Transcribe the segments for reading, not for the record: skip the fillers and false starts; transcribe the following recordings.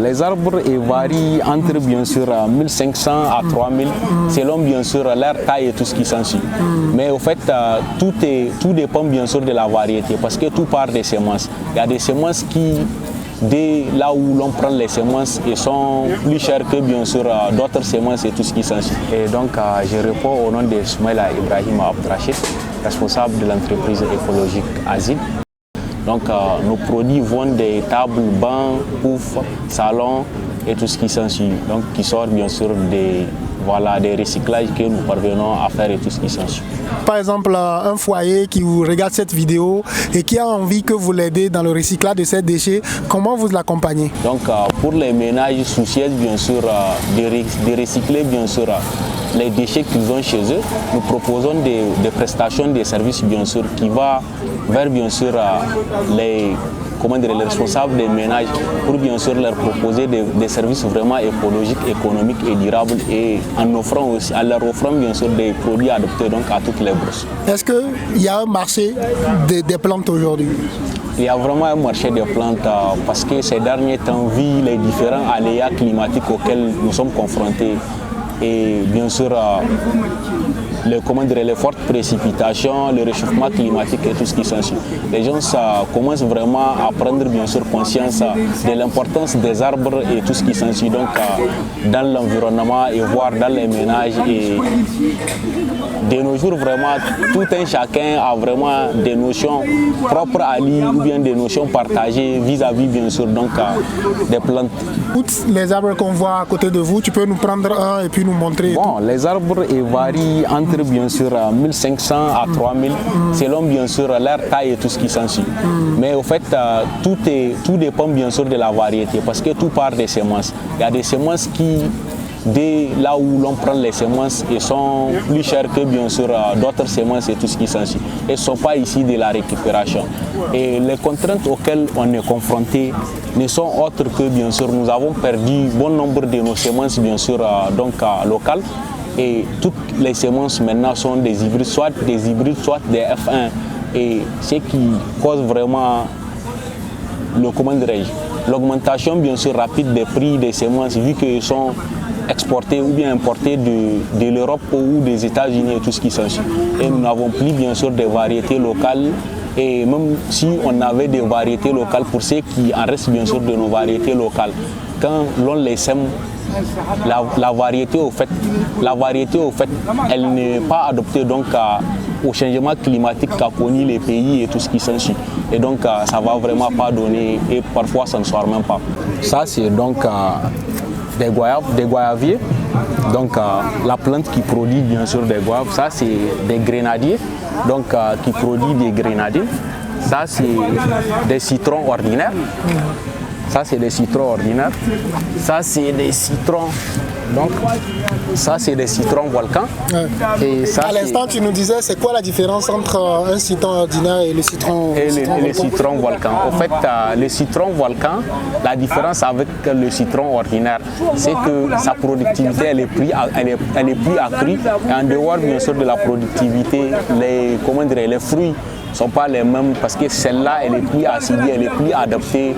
Les arbres varient entre bien sûr 1500 à 3000 selon bien sûr leur taille et tout ce qui s'ensuit. Mais au fait, tout dépend bien sûr de la variété parce que tout part des semences. Il y a des semences qui, dès là où l'on prend les semences, ils sont plus chers que bien sûr d'autres semences et tout ce qui s'ensuit. Et donc je réponds au nom de Soumaïla Ibrahim Abdrachid, responsable de l'entreprise écologique Azib. Donc nos produits vont des tables, bancs, poufs, salons et tout ce qui s'ensuit. Donc qui sort bien sûr des recyclages que nous parvenons à faire et tout ce qui s'ensuit. Par exemple, un foyer qui vous regarde cette vidéo et qui a envie que vous l'aidez dans le recyclage de ces déchets, comment vous l'accompagnez? Donc pour les ménages soucieux bien sûr de recycler bien sûr les déchets qu'ils ont chez eux, nous proposons des prestations, des services bien sûr qui vont vers bien sûr les responsables des ménages pour bien sûr leur proposer des services vraiment écologiques, économiques et durables et en leur offrant bien sûr des produits adaptés donc à toutes les bourses. Est-ce qu'il y a un marché des plantes aujourd'hui? Il y a vraiment un marché des plantes parce que ces derniers temps, vu les différents aléas climatiques auxquels nous sommes confrontés et bien sûr les fortes précipitations, le réchauffement climatique et tout ce qui s'ensuit. Les gens commencent vraiment à prendre bien sûr conscience de l'importance des arbres et tout ce qui s'ensuit donc dans l'environnement et voir dans les ménages. Et de nos jours vraiment tout un chacun a vraiment des notions propres à lui ou bien des notions partagées vis-à-vis bien sûr donc des plantes. Toutes les arbres qu'on voit à côté de vous, tu peux nous prendre un et puis nous montrer? Bon, les arbres varient entre bien sûr 1500 à 3000 selon bien sûr leur taille et tout ce qui s'ensuit. Mais au fait, tout dépend bien sûr de la variété parce que tout part des semences. Il y a des semences qui, dès là où l'on prend les semences, ils sont plus chers que bien sûr d'autres semences et tout ce qui s'ensuit. Elles ne sont pas ici de la récupération. Et les contraintes auxquelles on est confronté ne sont autres que bien sûr nous avons perdu bon nombre de nos semences bien sûr locales. Et toutes les semences maintenant sont des hybrides, soit des F1. Et ce qui cause vraiment l'augmentation bien sûr rapide des prix des semences vu qu'ils sont exportés ou bien importés de l'Europe ou des États-Unis et tout ce qui s'ensuit. Et nous n'avons plus bien sûr des variétés locales. Et même si on avait des variétés locales, pour ceux qui en restent bien sûr de nos variétés locales, quand l'on les sème, la variété au fait, elle n'est pas adoptée donc au changement climatique qu'a connu les pays et tout ce qui s'ensuit. Et donc ça va vraiment pas donner et parfois ça ne sort même pas. Ça c'est donc des goyaviers, donc la plante qui produit bien sûr des goyaves. Ça c'est des grenadiers, donc qui produit des grenadiers. Ça c'est des citrons ordinaires. Ça c'est des citrons ordinaires. Ça c'est des citrons. Donc ça c'est des citrons volcans. Et ça, à l'instant tu nous disais c'est quoi la différence entre un citron ordinaire et le citron le citron volcan. En fait le citron volcan, la différence avec le citron ordinaire, c'est que sa productivité elle est plus accrue. Et en dehors bien sûr de la productivité, les fruits ne sont pas les mêmes parce que celle-là elle est plus acidée, elle est plus adaptée.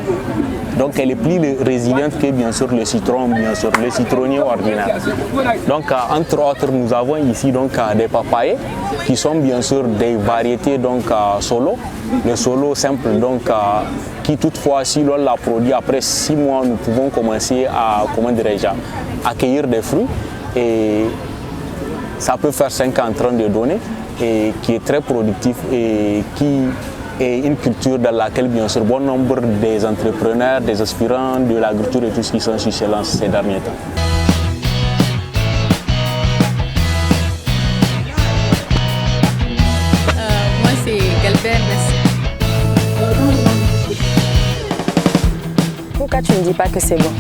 Donc elle est plus résiliente que bien sûr le citron, bien sûr, le citronnier ordinaire. Donc entre autres, nous avons ici donc des papayers qui sont bien sûr des variétés donc solo, le solo simple donc qui toutefois si l'on l'a produit après 6 mois, nous pouvons commencer à accueillir des fruits et ça peut faire 5 ans en train de donner et qui est très productif et qui et une culture dans laquelle bien sûr bon nombre des entrepreneurs, des aspirants de l'agriculture et tout ce qui s'ensuit se lancent ces derniers temps. Moi c'est Galbert. Pourquoi tu ne dis pas que c'est bon?